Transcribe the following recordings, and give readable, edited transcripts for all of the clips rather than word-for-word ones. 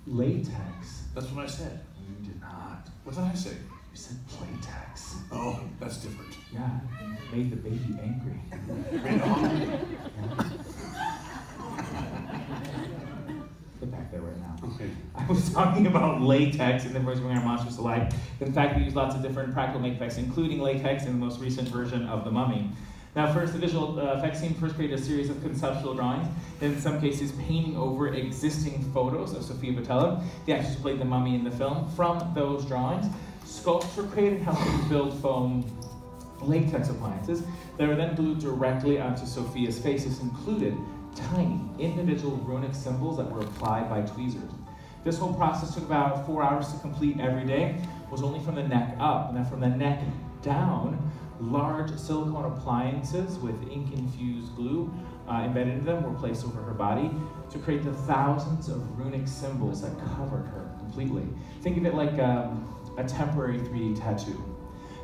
Latex. That's what I said. You did not. What did I say? You said Playtex. Oh, that's different. Yeah, made the baby angry. Made it hungry. Get back there right now. Okay. I was talking about latex in the first Bring Our Monsters to Life. In fact, we use lots of different practical make effects, including latex in the most recent version of The Mummy. Now, first, the visual effects team first created a series of conceptual drawings, and in some cases, painting over existing photos of Sofia Boutella, the actress who played the mummy in the film. From those drawings, sculpts were created helping build foam latex appliances that were then glued directly onto Sophia's face. This included tiny, individual runic symbols that were applied by tweezers. This whole process took about 4 hours to complete every day. It was only from the neck up, and then from the neck down, large silicone appliances with ink-infused glue embedded in them were placed over her body to create the thousands of runic symbols that covered her completely. Think of it like a temporary 3D tattoo.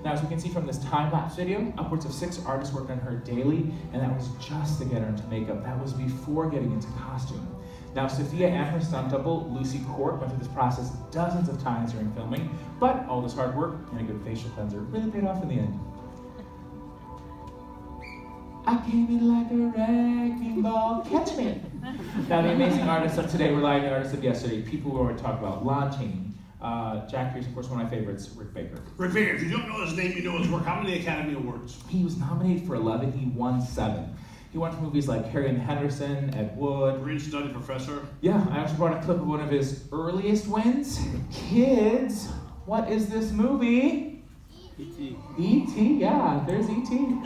Now, as we can see from this time-lapse video, upwards of 6 artists worked on her daily, and that was just to get her into makeup. That was before getting into costume. Now, Sophia and her stunt double, Lucy Court, went through this process dozens of times during filming, but all this hard work and a good facial cleanser really paid off in the end. I came in like a wrecking ball, catch me. Now, the amazing artists of today were like the artists of yesterday, people who already talked about Lon Chaney, Jack Pierce, of course, one of my favorites, Rick Baker. Rick Baker, if you don't know his name, you know his work. How many Academy Awards? He was nominated for 11, he won 7. He won for movies like Harry and Henderson, Ed Wood. Green Study Professor. Yeah, I actually brought a clip of one of his earliest wins. Kids, what is this movie? E.T. E.T., yeah, there's E.T.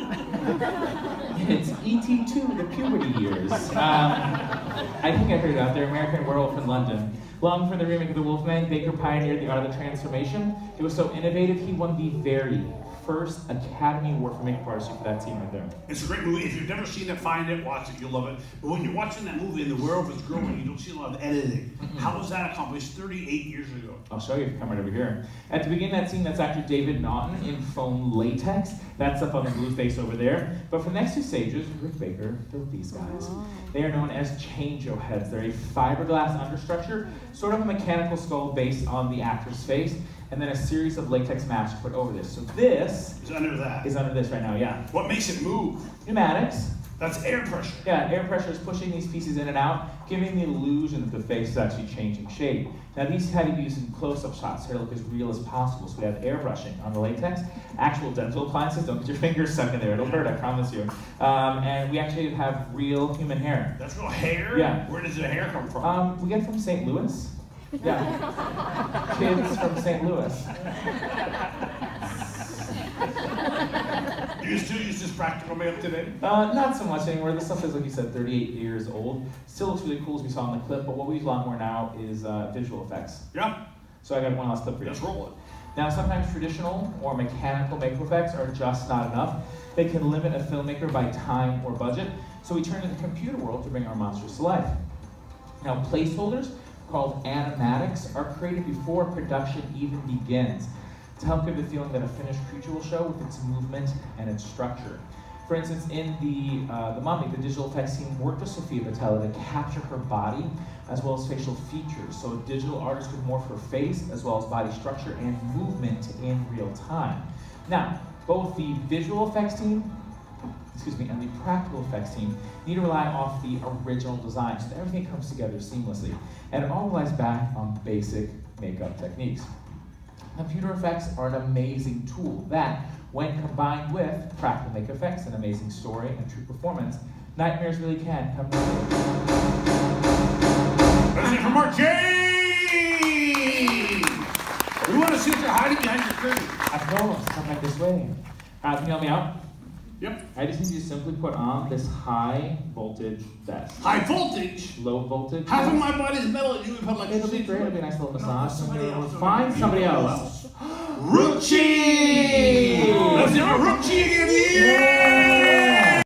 It's E.T. 2, the puberty years. I think I heard it out there, American Werewolf in London. Long for the remake of The Wolfman, Baker pioneered the art of the transformation. It was so innovative, he won the very first Academy Award for makeup artist for that scene right there. It's a great movie. If you've never seen it, find it, watch it, you'll love it. But when you're watching that movie and the werewolf is growing, you don't see a lot of editing. How was that accomplished 38 years ago? I'll show you if you come right over here. At the beginning of that scene, that's actor David Naughton in foam latex. That's up on the blue face over there. But for the next 2 stages, Rick Baker built these guys. They are known as changeo heads. They're a fiberglass understructure, sort of a mechanical skull based on the actor's face, and then a series of latex masks put over this. So this is under that. Is under this right now, yeah. What makes it move? Pneumatics. That's air pressure. Yeah, air pressure is pushing these pieces in and out, giving the illusion that the face is actually changing shape. Now these had to be used in close-up shots to look as real as possible. So we have airbrushing on the latex, actual dental appliances. Don't get your fingers stuck in there, it'll hurt, I promise you. And we actually have real human hair. That's real hair? Yeah. Where does the hair come from? We get it from St. Louis. Yeah. Kids from St. Louis. Do you still use this practical makeup today? Not so much anymore. This stuff is, like you said, 38 years old. Still looks really cool as we saw in the clip, but what we use a lot more now is visual effects. Yeah. So I got one last clip for you. Let's roll it. Now, sometimes traditional or mechanical makeup effects are just not enough. They can limit a filmmaker by time or budget, so we turn to the computer world to bring our monsters to life. Now, placeholders called animatics are created before production even begins to help give the feeling that a finished creature will show with its movement and its structure. For instance, in the Mummy, the digital effects team worked with Sofia Boutella to capture her body as well as facial features, so a digital artist could morph her face as well as body structure and movement in real time. Now, both the visual effects team and the practical effects team need to rely off the original design so that everything comes together seamlessly. And it all relies back on basic makeup techniques. Computer effects are an amazing tool that, when combined with practical makeup effects, an amazing story, and true performance, nightmares really can come true. That's it from our James! We want to see if you're hiding behind your curtain. I promise, come back this way. Can you help me out? Yep. I just need you to simply put on this high voltage vest. High voltage? Low voltage. Half of my body's metal and you would put like It'll be great. It'll be a nice little massage. Somebody else. Find somebody else. Ruchi! Let's do a Ruchi again! Yeah!